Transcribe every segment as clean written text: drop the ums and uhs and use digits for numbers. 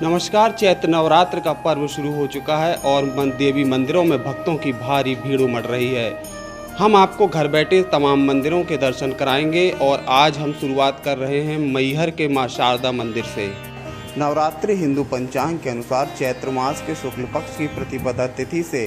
नमस्कार। चैत्र नवरात्र का पर्व शुरू हो चुका है और देवी मंदिरों में भक्तों की भारी भीड़ उमड़ रही है। हम आपको घर बैठे तमाम मंदिरों के दर्शन कराएंगे और आज हम शुरुआत कर रहे हैं मैहर के मां शारदा मंदिर से। नवरात्रि हिंदू पंचांग के अनुसार चैत्र मास के शुक्ल पक्ष की प्रतिपदा तिथि से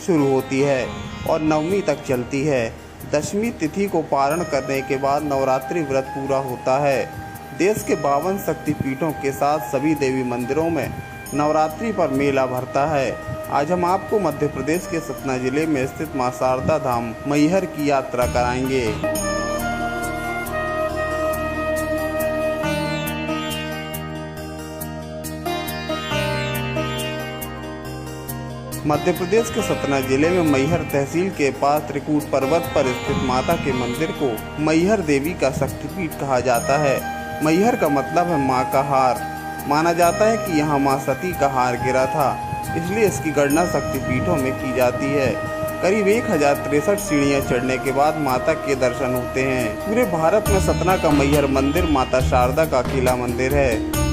शुरू होती है और नवमी तक चलती है। दशमी तिथि को पारण करने के बाद नवरात्रि व्रत पूरा होता है। देश के 52 शक्तिपीठों के साथ सभी देवी मंदिरों में नवरात्रि पर मेला भरता है। आज हम आपको मध्य प्रदेश के सतना जिले में स्थित मां शारदा धाम मैहर की यात्रा कराएंगे। मध्य प्रदेश के सतना जिले में मैहर तहसील के पास त्रिकूट पर्वत पर स्थित माता के मंदिर को मैहर देवी का शक्तिपीठ कहा जाता है। मैहर का मतलब है माँ का हार। माना जाता है कि यहाँ माँ सती का हार गिरा था, इसलिए इसकी गणना शक्तिपीठों में की जाती है। करीब 1063 सीढ़ियाँ चढ़ने के बाद माता के दर्शन होते हैं। पूरे भारत में सतना का मैहर मंदिर माता शारदा का अकेला मंदिर है।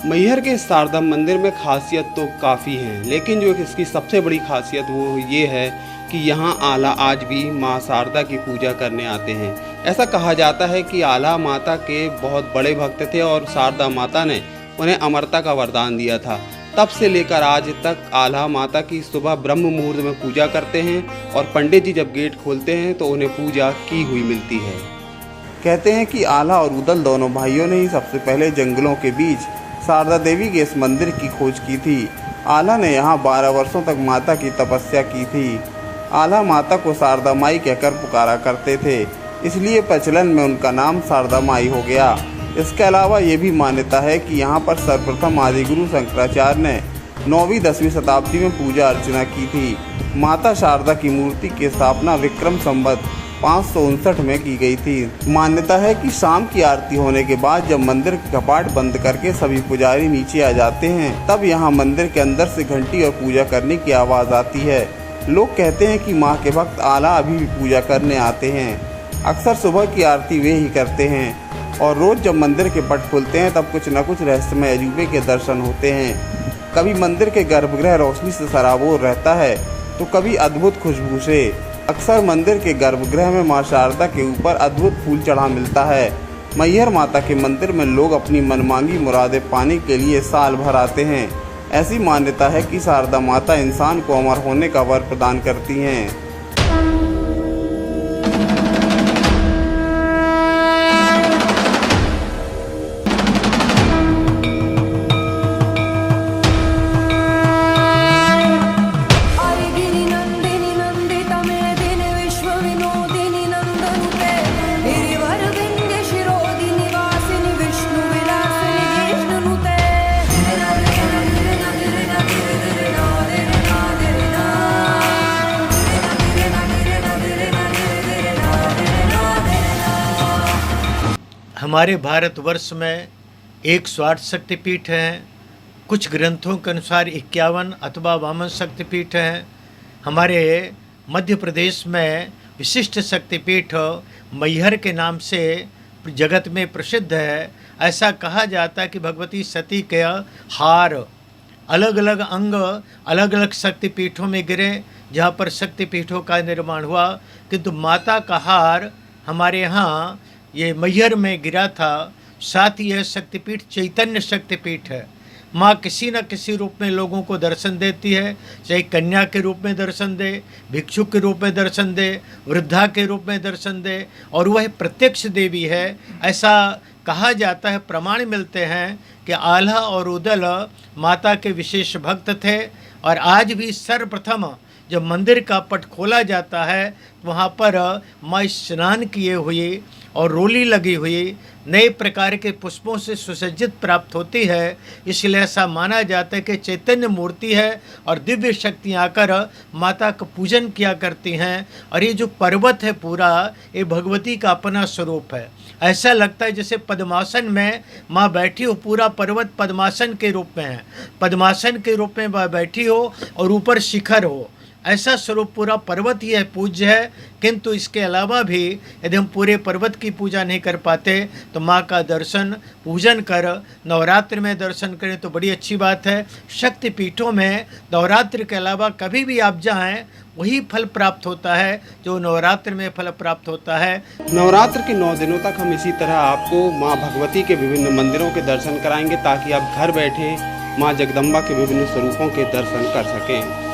मैहर के शारदा मंदिर में खासियत तो काफ़ी है, लेकिन जो इसकी सबसे बड़ी खासियत वो ये है कि यहाँ आला आज भी माँ शारदा की पूजा करने आते हैं। ऐसा कहा जाता है कि आला माता के बहुत बड़े भक्त थे और शारदा माता ने उन्हें अमरता का वरदान दिया था। तब से लेकर आज तक आला माता की सुबह ब्रह्म मुहूर्त में पूजा करते हैं और पंडित जी जब गेट खोलते हैं तो उन्हें पूजा की हुई मिलती है। कहते हैं कि आला और उदल दोनों भाइयों ने ही सबसे पहले जंगलों के बीच शारदा देवी के इस मंदिर की खोज की थी। आला ने यहाँ 12 वर्षों तक माता की तपस्या की थी। आला माता को शारदा माई कहकर पुकारा करते थे, इसलिए प्रचलन में उनका नाम शारदा माई हो गया। इसके अलावा ये भी मान्यता है कि यहाँ पर सर्वप्रथम आदिगुरु शंकराचार्य ने 9वीं-10वीं शताब्दी में पूजा अर्चना की थी। माता शारदा की मूर्ति की स्थापना विक्रम संवत 559 में की गई थी। मान्यता है कि शाम की आरती होने के बाद जब मंदिर के कपाट बंद करके सभी पुजारी नीचे आ जाते हैं, तब यहाँ मंदिर के अंदर से घंटी और पूजा करने की आवाज़ आती है। लोग कहते हैं कि माँ के भक्त आला अभी भी पूजा करने आते हैं। अक्सर सुबह की आरती वे ही करते हैं और रोज़ जब मंदिर के पट खुलते हैं तब कुछ न कुछ रहस्यमय अजूबे के दर्शन होते हैं। कभी मंदिर के गर्भगृह रोशनी से सराबोर रहता है तो कभी अद्भुत खुशबू से। अक्सर मंदिर के गर्भगृह में मां शारदा के ऊपर अद्भुत फूल चढ़ा मिलता है। मैहर माता के मंदिर में लोग अपनी मनमांगी मुरादें पाने के लिए साल भर आते हैं। ऐसी मान्यता है कि शारदा माता इंसान को अमर होने का वर प्रदान करती हैं। हमारे भारतवर्ष में 108 शक्तिपीठ हैं। कुछ ग्रंथों के अनुसार 51 अथवा 52 शक्तिपीठ हैं। हमारे मध्य प्रदेश में विशिष्ट शक्तिपीठ मैहर के नाम से जगत में प्रसिद्ध है। ऐसा कहा जाता है कि भगवती सती के हार अलग अलग अंग अलग अलग शक्तिपीठों में गिरे, जहाँ पर शक्तिपीठों का निर्माण हुआ, किंतु माता का हार हमारे यहाँ ये मैहर में गिरा था। साथ ही यह शक्तिपीठ चैतन्य शक्तिपीठ है। माँ किसी न किसी रूप में लोगों को दर्शन देती है, चाहे कन्या के रूप में दर्शन दे, भिक्षुक के रूप में दर्शन दे, वृद्धा के रूप में दर्शन दे, और वह प्रत्यक्ष देवी है ऐसा कहा जाता है। प्रमाण मिलते हैं कि आल्हा और उदल माता के विशेष भक्त थे और आज भी सर्वप्रथम जब मंदिर का पट खोला जाता है वहाँ पर माँ स्नान किए हुए और रोली लगी हुई नए प्रकार के पुष्पों से सुसज्जित प्राप्त होती है। इसलिए ऐसा माना जाता है कि चैतन्य मूर्ति है और दिव्य शक्तियाँ आकर माता का पूजन किया करती हैं। और ये जो पर्वत है पूरा, ये भगवती का अपना स्वरूप है। ऐसा लगता है जैसे पद्मासन में माँ बैठी हो, पूरा पर्वत पद्मासन के रूप में है, पद्मासन के रूप में माँ बैठी हो और ऊपर शिखर हो। ऐसा स्वरूप पूरा पर्वत ही है, पूज्य है। किंतु इसके अलावा भी यदि हम पूरे पर्वत की पूजा नहीं कर पाते तो माँ का दर्शन पूजन कर नवरात्र में दर्शन करें तो बड़ी अच्छी बात है। शक्ति पीठों में नवरात्र के अलावा कभी भी आप जाएं वही फल प्राप्त होता है जो नवरात्र में फल प्राप्त होता है। नवरात्र के 9 दिनों तक हम इसी तरह आपको माँ भगवती के विभिन्न मंदिरों के दर्शन कराएंगे ताकि आप घर बैठे माँ जगदम्बा के विभिन्न स्वरूपों के दर्शन कर सकें।